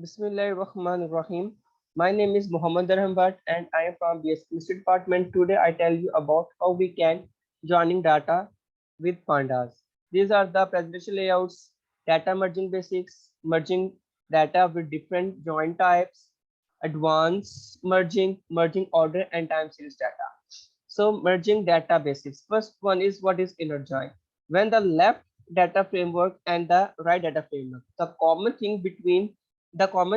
Bismillahirrahmanirrahim. My name is Muhammad Arham and I am from BS Chemistry Department. Today I tell you about how we can joining data with Pandas. These are the presentation layouts, data merging basics, merging data with different join types, advanced merging, merging order and time series data. So merging data basics. First one is what is inner join. When the left data framework and the right data framework, the common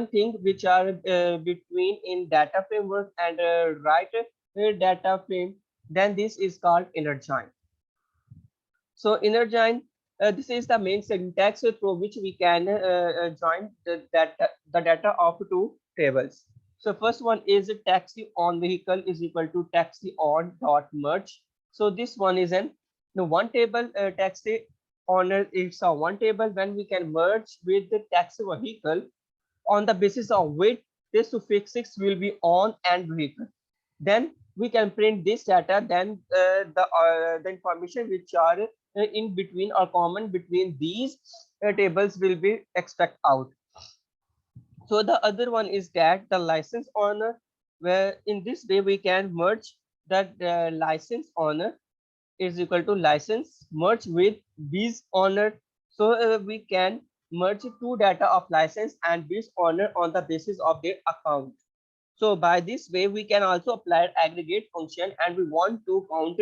thing which are between in data framework and right data frame, then this is called inner join. So inner join, this is the main syntax through which we can join the data of two tables. So first one is taxi on vehicle is equal to taxi on dot merge. So this one is an one table, taxi owner, it's a one table. When we can merge with the taxi vehicle, on the basis of which this suffixes will be on and vehicle, then we can print this data. Then the information which are in between or common between these tables will be extract out. So the other one is that the license owner, where in this way we can merge that license owner is equal to license merge with biz owner. So we can merge two data of license and biz owner on the basis of their account. So by this way we can also apply aggregate function, and we want to count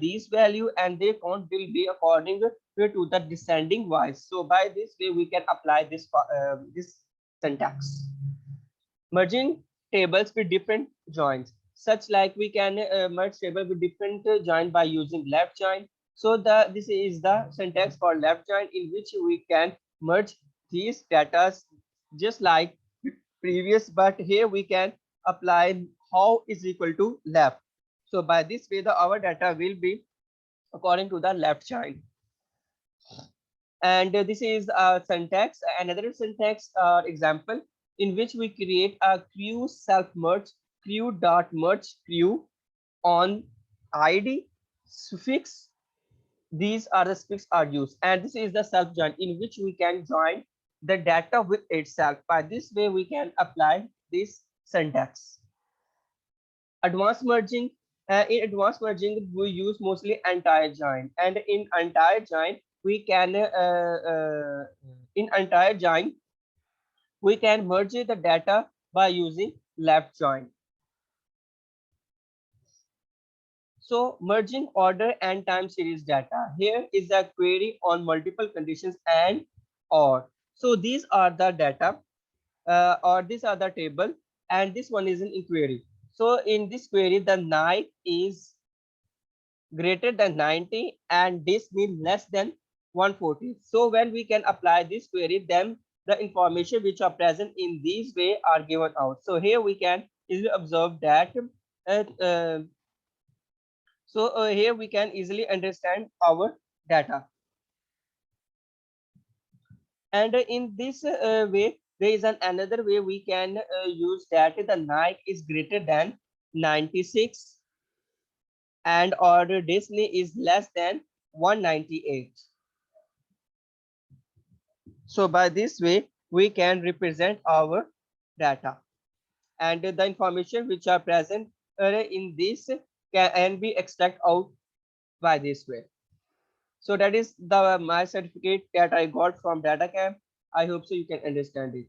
these value, and their count will be according to the descending wise. So by this way we can apply this syntax. Merging tables with different joins, such like we can merge table with different join by using left join. So this is the syntax for left join, in which we can merge these data just like previous, but here we can apply how is equal to left. So by this way our data will be according to the left join. And this is a syntax, another syntax example, in which we create a crew self merge, crew dot merge crew on id suffix. These are the suffix are used, and this is the self join, in which we can join the data with itself. By this way we can apply this syntax. Advanced merging, in advanced merging we use mostly entire join, and in entire join we can in entire join we can merge the data by using left join. So merging order and time series data, here is a query on multiple conditions and or. So these are the data, or these are the table, and this one is an inquiry. So in this query the night is greater than 90 and this means less than 140. So when we can apply this query, then the information which are present in these way are given out. So here we can easily observe that uh, uh, here we can easily understand our data. And in this way there is another way we can use that the night is greater than 96 and order Disney is less than 198. So by this way we can represent our data, and the information which are present in this can be extract out by this way. So that is the my certificate that I got from Datacamp. I hope so you can understand it.